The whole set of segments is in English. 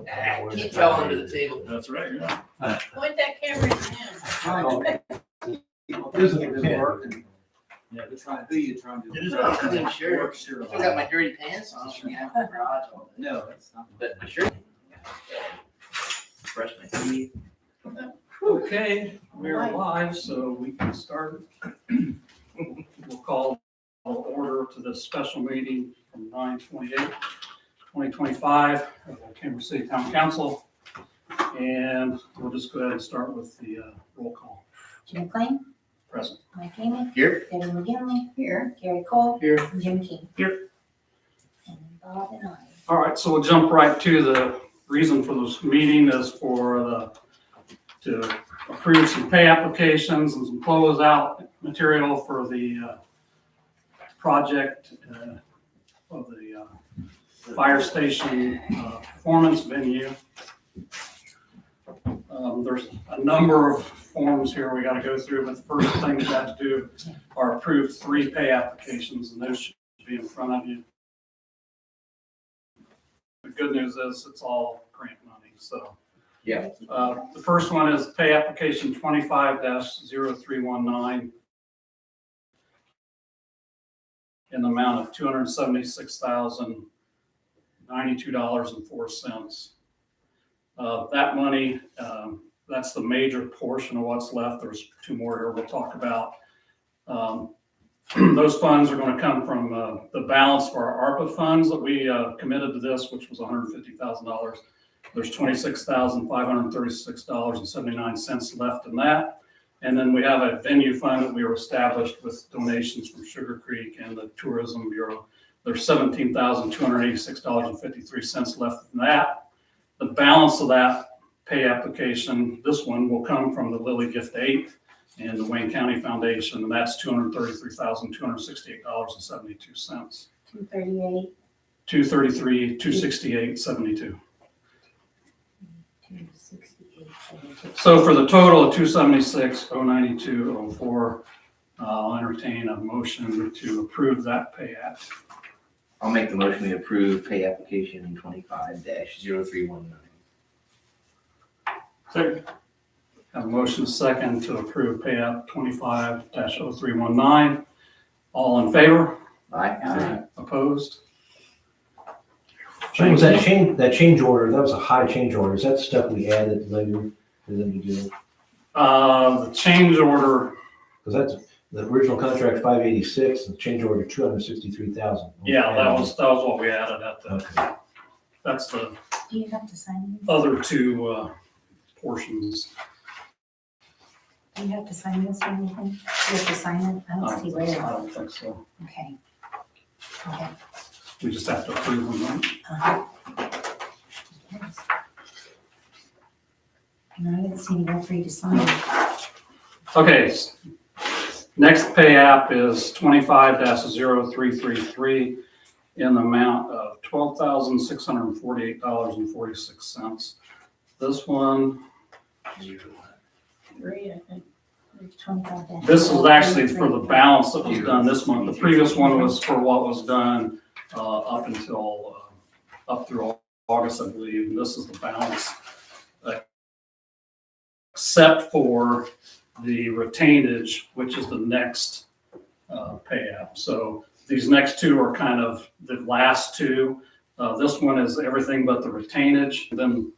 Keep y'all under the table. That's right, yeah. Point that camera in him. Yeah, they're trying, who you trying to? It is not a clean shirt. Work shirt Still got my dirty pants on from out in the garage all day. No, that's not. But my shirt. Brush my teeth. Okay, we're live, so we can start. We'll call order to this special meeting from 9/28/2025 of the Cambridge City Town Council. And we'll just go ahead and start with the roll call. Jim McLean, Present. Mike Amy, Here. Debbie McGinley, here, Gary Cole, Here. and Jim King. Here. And Bob and I. All right, so we'll jump right to the reason for this meeting is to approve some pay applications and some closeout material for the project of the fire station performance venue. There's a number of forms here we got to go through, but the first thing we got to do are approve 3 pay applications, and those should be in front of you. The good news is it's all grant money, so. Yeah. The first one is pay application 25-0319 in the amount of $276,092.04. That money, that's the major portion of what's left. There's 2 more here we'll talk about. Those funds are going to come from the balance for our ARPA funds that we committed to this, which was $150,000. There's $26,536.79 left in that. And then we have a venue fund that we were established with donations from Sugar Creek and the Tourism Bureau. There's $17,286.53 left in that. The balance of that pay application, this one will come from the Lilly Gift 8 and the Wayne County Foundation, and that's $233,268.72. 238. 233, 268, 72. 268, 72. So for the total of 276,092.04, I'll entertain a motion to approve that pay app. I'll make the motion we approve pay application 25-0319. Second. Have a motion second to approve pay app 25-0319. All in favor? Aye. Opposed? So was that change order, that was a high change order, is that stuff we added later for them to do? The change order, Because that's, the original contract 586, the change order 263,000. yeah, that was what we added at the, Okay. that's the Do you have to sign this? other 2 portions. Do you have to sign this or anything? You have to sign it? I don't see I where. don't think so. Okay. Okay. We just have to approve them, right? Uh-huh. Yes. No, I didn't see anywhere for you to sign. Okay, next pay app is 25-0333 in the amount of $12,648.46. This one, 3, I think. 25. this is actually for the balance that was done this month. The previous one was for what was done up through August, I believe, and this is the balance. Except for the retainage, which is the next pay app. So these next 2 are kind of the last 2. This one is everything but the retainage. Then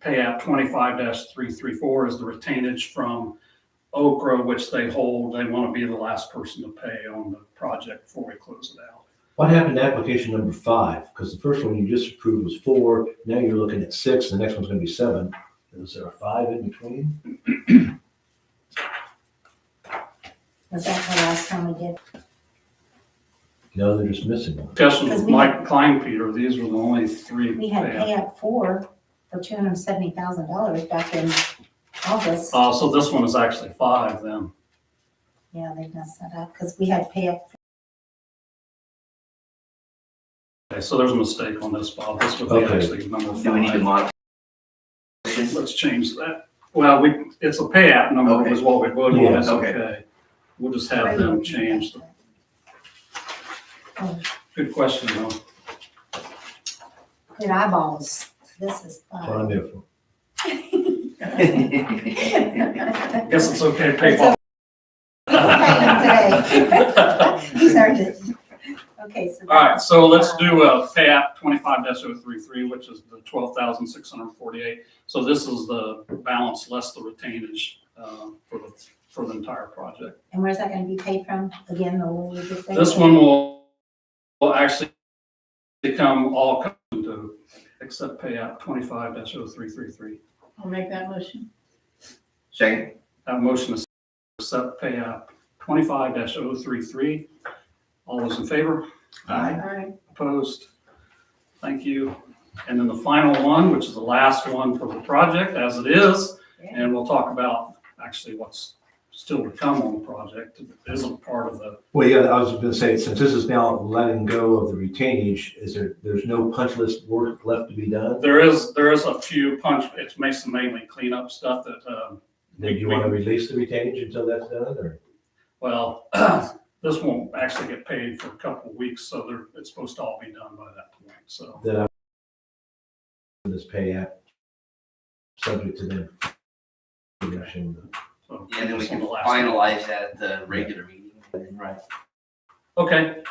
pay app 25-334 is the retainage from Okra, which they hold. They want to be the last person to pay on the project before we close it out. What happened to application number 5? Because the first one you just approved was 4, now you're looking at 6, the next one's gonna be 7. Is there a 5 in between? Was that the last time we did? No, they're just missing one. Discussion Because with we Mike Kleinpeter, these were the only 3 We had pay apps. pay up 4 for $270,000 back in August. So this one is actually 5 then. Yeah, they messed that up because we had pay up. Okay, so there's a mistake on this, Bob. This would be Okay. actually number 5. Do we need to modify? Let's change that. Well, it's a pay app number Okay. is what we voted on. Yes. That's okay. We'll just have them change. Oh, Good question, though. Good eyeballs. This is That's what I'm fun. here for. Guess it's okay to pay Bob. These are just, okay, so. All right, so let's do pay app 25-033, which is the 12,648. So this is the balance less the retainage for the entire project. And where's that gonna be paid from? Again, the little we just said? This one will actually all come to accept pay app 25-0333. I'll make that motion. Second. Have a motion to accept pay app 25-033. All those in favor? Aye. All right. Opposed? Thank you. And then the final one, which is the last one for the project as it is, and we'll talk about actually what's still to come on the project. It isn't part of the, Well, yeah, I was gonna say, since this is now letting go of the retainage, there's no punch list work left to be done? there is a few punch, it's mainly cleanup stuff that, Do you want to release the retainage until that's done, or? well, this won't actually get paid for a couple of weeks, so it's supposed to all be done by that point, so. That I this pay app, subject to them. Commission. so And then we this can one, the last one. finalize that at the regular meeting. Right. Okay,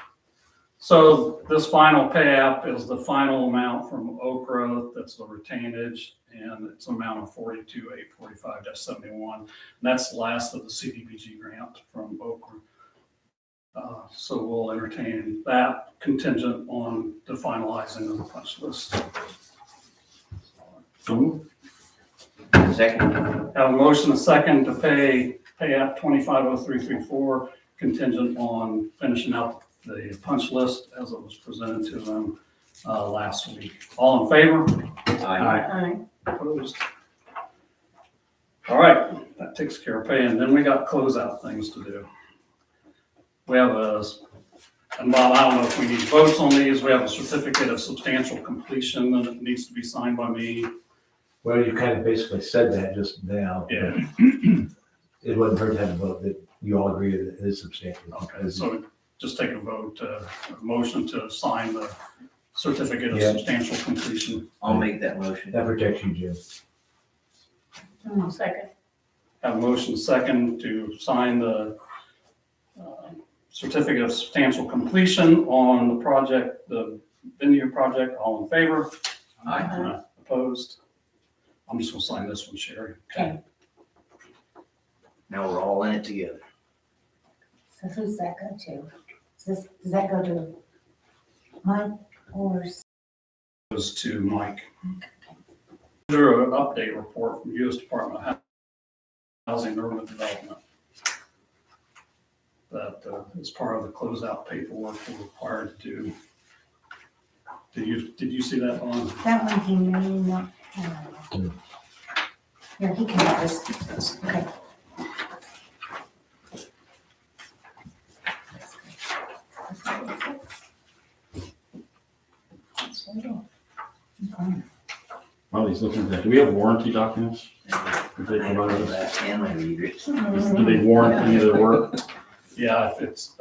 so this final pay app is the final amount from Okra, that's the retainage, and it's an amount of 42,845-71. That's the last of the CDBG grant from Okra. So we'll entertain that contingent on the finalizing of the punch list. Second. Have a motion, a second, to pay app 250334 contingent on finishing out the punch list as it was presented to them last week. All in favor? Aye. All right. Opposed? All right, that takes care of paying. Then we got closeout things to do. We have and Bob, I don't know if we need votes on these. We have a certificate of substantial completion and it needs to be signed by me. Well, you kind of basically said that just now. Yeah. It wouldn't hurt to have a vote that you all agree that it is substantial. Okay, so just take a vote, a motion to sign the certificate of Yeah. substantial completion. I'll make that motion. That protects you, Jim. Second. Have a motion second to sign the certificate of substantial completion on the project, the venue project. All in favor? Aye. Opposed? I'm just gonna sign this one, Sherry. Okay, Now we're all in it together. so who's that go to? Does that go to Mike or? Goes to Mike. There an update report from U.S. Department of Housing and Urban Development. That is part of the closeout paperwork we're required to do. Did you see that on? That one he may not have. Here, he can have this. Okay. Okay. While he's looking at that, do we have warranty documents? Did they I provide know us? that and my readers. Do they warrant any of the work? Yeah, if it's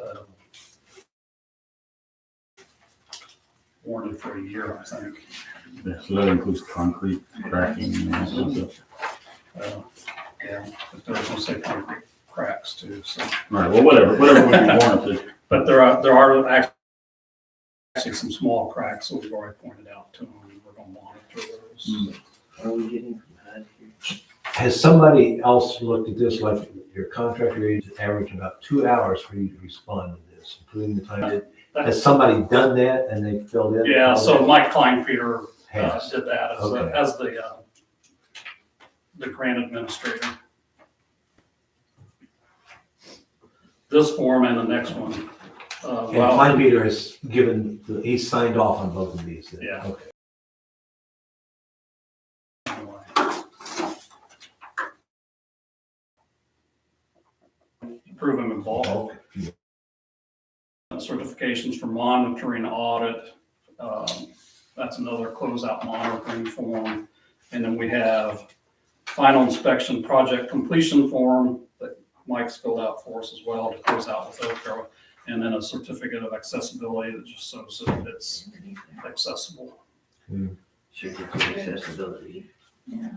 warranted for a year, I think. Yeah, so that includes concrete cracking and all that stuff. Yeah, but there's no say concrete cracks too, so. All right, well, whatever would be warranted. But there are actually some small cracks that we've already pointed out to them. We're gonna monitor those. What are we getting from HUD here? Has somebody else looked at this, like your contractor agent average about 2 hours for you to respond to this, including the time? Has somebody done that and they filled in? Yeah, so Mike Kleinpeter Has. did that Okay. as the grant administrator. This form and the next one. And Well, Klein Peter has he's signed off on both of these. then? Yeah. Okay. Approve them in bulk. Okay. Certifications for monitoring audit. That's another closeout monitoring form. And then we have final inspection project completion form that Mike's filled out for us as well to close out with Okra. And then a certificate of accessibility that just shows that it's accessible. certificate of accessibility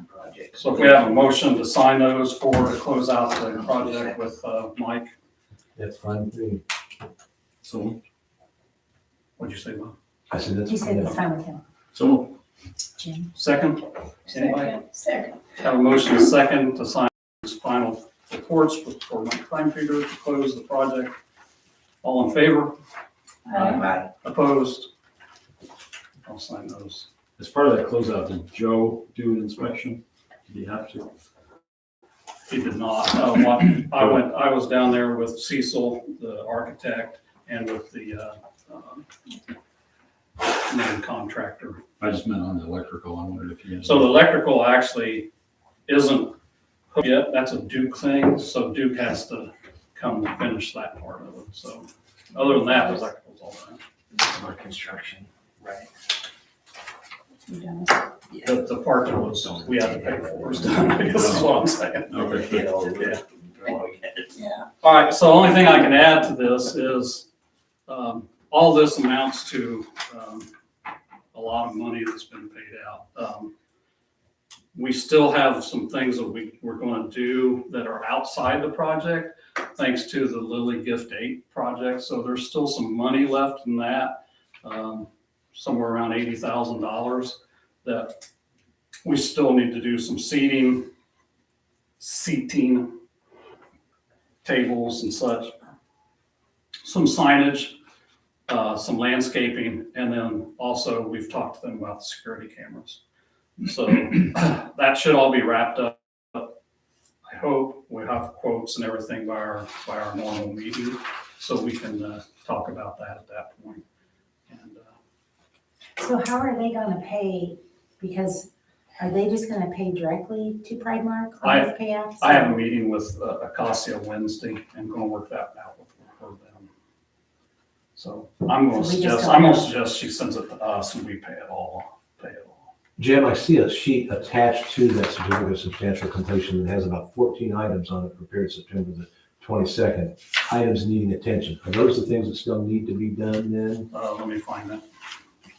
project. So if we have a motion to sign those to close out the project with Mike, That's fine with me. So, what'd you say, Bob? I said, that's. You said it's fine. fine with him, so Jim. Second? Anybody? Second. Have a motion and second to sign these final reports for Mike Kleinpeter to close the project. All in favor? Aye. Opposed? I'll sign those. as part of that closeout, did Joe do an inspection? Did he have to? He did not. I was down there with Cecil, the architect, and with the main contractor. I just meant on the electrical. I wondered if he had. So the electrical actually isn't hooked yet. That's a Duke thing, so Duke has to come and finish that part of it. So other than that, the electrical's all right. More construction, right? You done? The part that was, we had to pay for is done, I guess is what I'm saying. Okay. Get all the Yeah. All right, so the only thing I can add to this is, all this amounts to, a lot of money that's been paid out. We still have some things that we're gonna do that are outside the project, thanks to the Lilly Gift 8 project, so there's still some money left in that, somewhere around $80,000, that we still need to do some seating, tables and such, some signage, some landscaping, and then also we've talked to them about the security cameras. So that should all be wrapped up. I hope we have quotes and everything by our normal meeting, so we can talk about that at that point. And So how are they gonna pay, because are they just gonna pay directly to Pridemark on these payouts? I have a meeting with Acacia Wednesday and going to work that out with her then. So I'm going to So we just suggest, don't I'm going know. to suggest she sends it to us and we pay it all. Jim, I see a sheet attached to that certificate of substantial completion that has about 14 items on it prepared September the 22nd. Items needing attention. Are those the things that still need to be done then? Let me find that.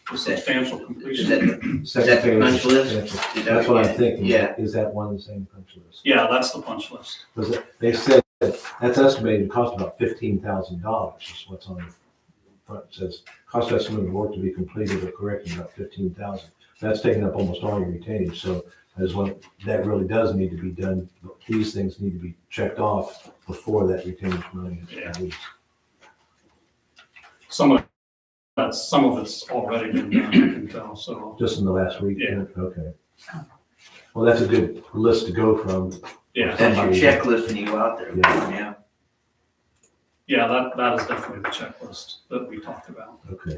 The substantial Is completion. that, Second that the page, punch list? substantial. Is that That's what I'm yeah. thinking. Yeah. Is that one of the same punch list? Yeah, that's the punch list. Because they said that's estimated to cost about $15,000 is what's on the front. It says cost estimate of work to be completed or corrected about $15,000. That's taking up almost all your retainage. So I just want, that really does need to be done. These things need to be checked off before that retainage money is released. Some of it's already been done, I can tell, so. Just in the last week? Yeah. Okay. Well, that's a good list to go from. Yeah, That's your checklist when you go out there. Yeah. yeah, that is definitely the checklist that we talked about. Okay.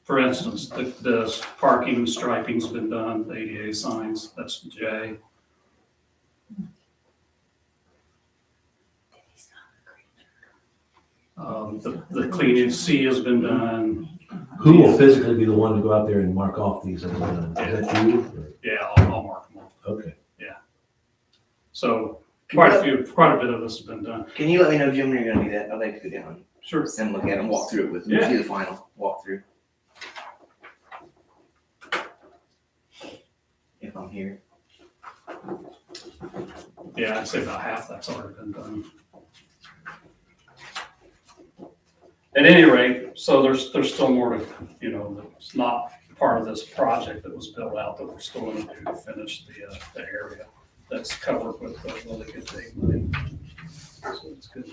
For instance, the parking striping's been done, the ADA signs, that's J. The cleaning C has been done. Who will physically be the one to go out there and mark off these? Is that you? Yeah, I'll mark them all. Okay. So quite a bit of this has been done. Can you let me know, Jim, when you're gonna do that? I'd like to go down Sure. and look at them, walk through it with me, Yeah. see the final walkthrough. If I'm here. Yeah, I'd say about half that's already been done. At any rate, so there's still more to, that's not part of this project that was built out that we're still gonna do to finish the area that's covered with Lilly Gift 8 money. So it's good.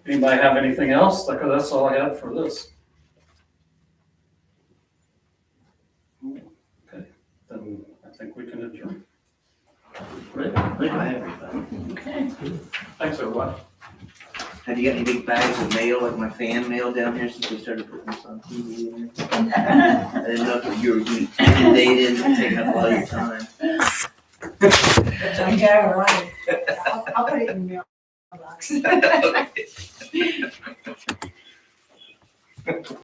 Anybody have anything else? That's all I had for this. Okay, then I think we can adjourn. Great, Bye, everybody. Okay. thanks everybody. Have you got any big bags of mail, like my fan mail down here since we started putting this on TV? I didn't know if you were getting inundated and taking up all your time. Yeah, right. I'll put it in the mailbox.